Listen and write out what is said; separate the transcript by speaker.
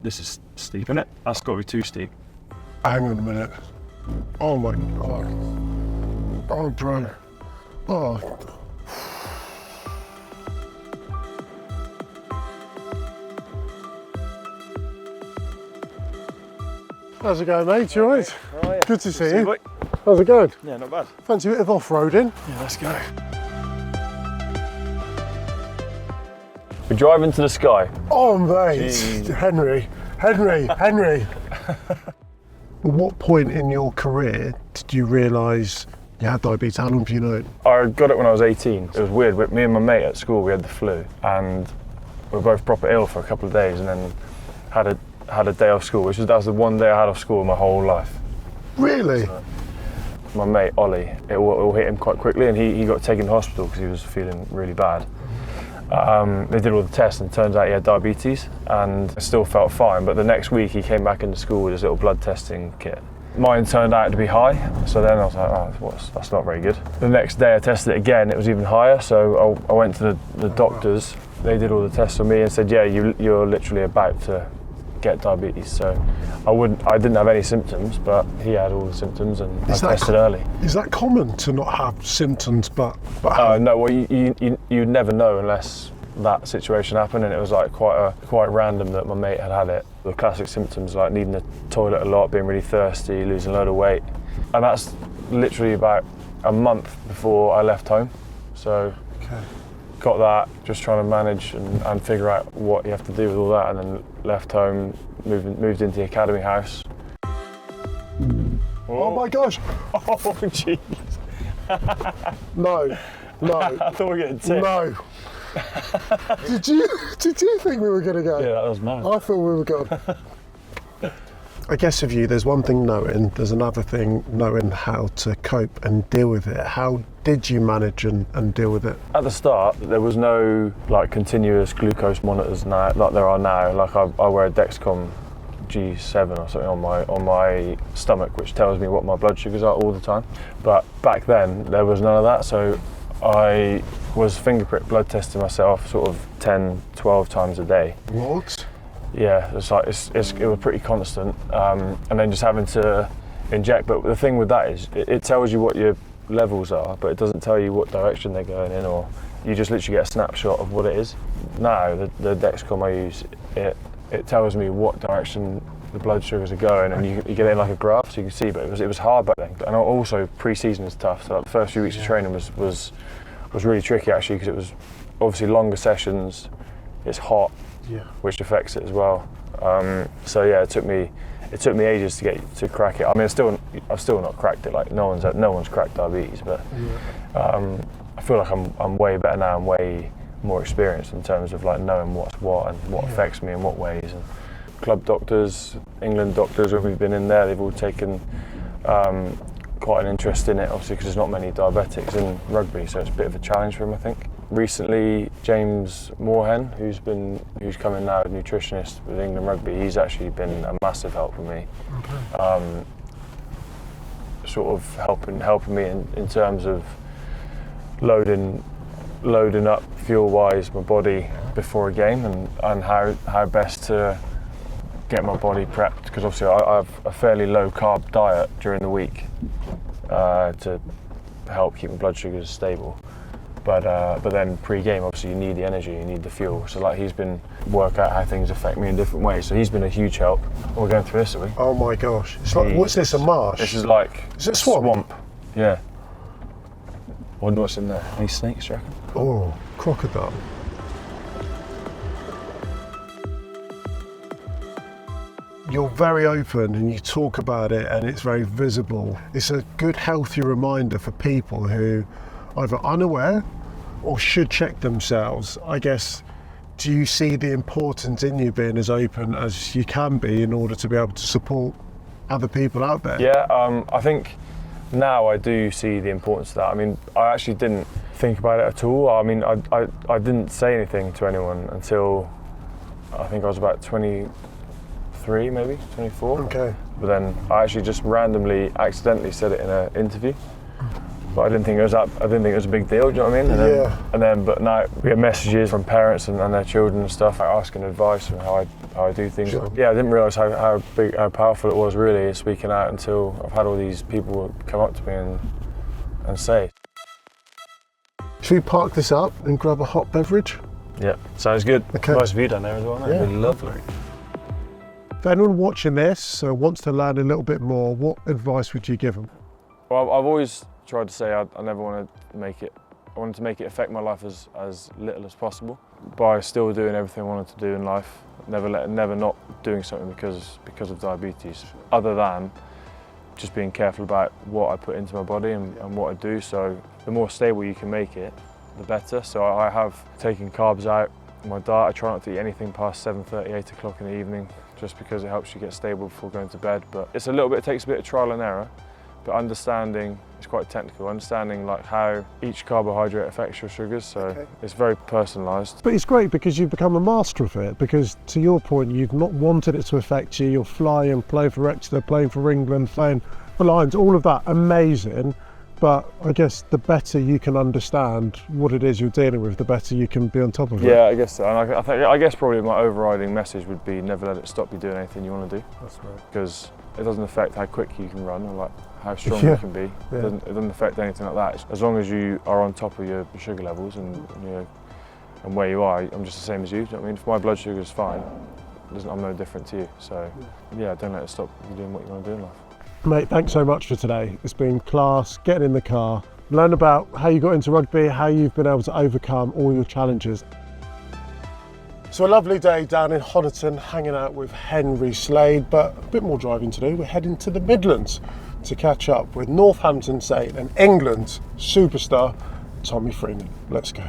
Speaker 1: This is steep, isn't it? That's got to be too steep.
Speaker 2: Hang on a minute. Oh my God. Oh, bro. Oh. How's it going, mate? You alright?
Speaker 1: Oh, yeah.
Speaker 2: Good to see you.
Speaker 1: Boy.
Speaker 2: How's it going?
Speaker 1: Yeah, not bad.
Speaker 2: Fancy a bit of off-roading?
Speaker 1: Yeah, let's go. We drive into the sky.
Speaker 2: Oh, mate.
Speaker 1: Jeez.
Speaker 2: Henry. At what point in your career did you realise you had diabetes? How long have you known?
Speaker 1: I got it when I was 18. It was weird. Me and my mate at school, we had the flu, and we were both proper ill for a couple of days, and then had a day off school, that was the one day I had off school in my whole life.
Speaker 2: Really?
Speaker 1: So, my mate Ollie, it all hit him quite quickly, and he got taken to hospital because he was feeling really bad. They did all the tests, and it turns out he had diabetes, and I still felt fine, but the next week he came back into school with his little blood testing kit. Mine turned out to be high, so then I was like, oh, that's not very good. The next day I tested it again, it was even higher, so I went to the doctors. They did all the tests on me and said, yeah, you're literally about to get diabetes. So I didn't have any symptoms, but he had all the symptoms, and I tested early.
Speaker 2: Is that common to not have symptoms, but
Speaker 1: no, well, you'd never know unless that situation happened, and it was like quite random that my mate had it. The classic symptoms like needing the toilet a lot, being really thirsty, losing a load of weight, and that's literally about a month before I left home. So got that, just trying to manage and figure out what you have to do with all that, and then left home, moved into the academy house.
Speaker 2: Oh my gosh!
Speaker 1: Oh jeez!
Speaker 2: No.
Speaker 1: I thought we were getting tipped.
Speaker 2: No. Did you think we were going to go?
Speaker 1: Yeah, that was mad.
Speaker 2: I thought we were going. I guess of you, there's one thing knowing, there's another thing knowing how to cope and deal with it. How did you manage and deal with it?
Speaker 1: At the start, there was no like continuous glucose monitors now, like there are now. Like I wear a Dexcom G7 or something on my stomach, which tells me what my blood sugars are all the time. But back then, there was none of that, so I was finger prick blood testing myself sort of 10, 12 times a day.
Speaker 2: What?
Speaker 1: Yeah, it was pretty constant, and then just having to inject. But the thing with that is, it tells you what your levels are, but it doesn't tell you what direction they're going in, or you just literally get a snapshot of what it is. Now, the Dexcom I use, it tells me what direction the blood sugars are going, and you get it in like a graph, so you can see. But it was hard back then, and also pre-season is tough. So like the first few weeks of training was really tricky actually, because it was obviously longer sessions. It's hot. Yeah. Which affects it as well. So yeah, it took me ages to crack it. I mean, I've still not cracked it. Like no one's cracked diabetes, but I feel like I'm way better now. I'm way more experienced in terms of like knowing what's what and what affects me in what ways. And club doctors, England doctors, when we've been in there, they've all taken quite an interest in it, obviously, because there's not many diabetics in rugby, so it's a bit of a challenge for them, I think. Recently, James Moorhen, who's coming now, a nutritionist with England Rugby, he's actually been a massive help for me. Okay. Sort of helping me in terms of loading up fuel-wise my body before a game, and how best to get my body prepped, because obviously I have a fairly low carb diet during the week to help keep my blood sugars stable. But then pre-game, obviously you need the energy, you need the fuel. So like he's been work out how things affect me in different ways. So he's been a huge help. We're going through this, are we?
Speaker 2: Oh my gosh! It's like, what's this? A marsh?
Speaker 1: This is like
Speaker 2: is it a swamp?
Speaker 1: Yeah. Wonder what's in there. Any snakes, do you reckon?
Speaker 2: Oh, crocodile. You're very open and you talk about it, and it's very visible. It's a good, healthy reminder for people who are either unaware or should check themselves. I guess, do you see the importance in you being as open as you can be in order to be able to support other people out there?
Speaker 1: Yeah, I think now I do see the importance of that. I mean, I actually didn't think about it at all. I mean, I didn't say anything to anyone until I think I was about 23, maybe 24. Okay. But then I actually just randomly, accidentally said it in an interview. But I didn't think it was a big deal. Do you know what I mean? And then, but now we get messages from parents and their children and stuff, like asking advice on how I how I do things.
Speaker 2: Sure.
Speaker 1: Yeah, I didn't realise how powerful it was really speaking out until I've had all these people come up to me and say.
Speaker 2: Should we park this up and grab a hot beverage?
Speaker 1: Yeah, sounds good.
Speaker 2: Okay.
Speaker 1: Nice view down there as well, isn't it?
Speaker 2: Yeah.
Speaker 1: Really lovely.
Speaker 2: For anyone watching this wants to learn a little bit more, what advice would you give them?
Speaker 1: Well, I've always tried to say I never want to make it. I wanted to make it affect my life as little as possible by still doing everything I wanted to do in life. Never not doing something because of diabetes. Other than just being careful about what I put into my body and what I do. So the more stable you can make it, the better. So I have taken carbs out in my diet. I try not to eat anything past 7:30, 8 o'clock in the evening, just because it helps you get stable before going to bed. But it's it takes a bit of trial and error, but understanding, it's quite technical, understanding like how each carbohydrate affects your sugars. So it's very personalised.
Speaker 2: But it's great because you've become a master of it, because to your point, you've not wanted it to affect you. You're flying, playing for Exeter, playing for England, playing for Lions, all of that, amazing. But I guess the better you can understand what it is you're dealing with, the better you can be on top of it.
Speaker 1: Yeah, I guess so. And I guess probably my overriding message would be never let it stop you doing anything you want to do.
Speaker 2: That's right.
Speaker 1: Because it doesn't affect how quick you can run or like how strong
Speaker 2: Yeah.
Speaker 1: you can be.
Speaker 2: Yeah.
Speaker 1: It doesn't affect anything like that. As long as you are on top of your sugar levels and and where you are, I'm just the same as you. Do you know what I mean? If my blood sugar is fine, I'm no different to you. So yeah, don't let it stop you doing what you want to do in life.
Speaker 2: Mate, thanks so much for today. It's been class, getting in the car, learn about how you got into rugby, how you've been able to overcome all your challenges. So a lovely day down in Honiton, hanging out with Henry Slade, but a bit more driving to do. We're heading to the Midlands to catch up with Northampton Saint and England's superstar, Tommy Freeman. Let's go.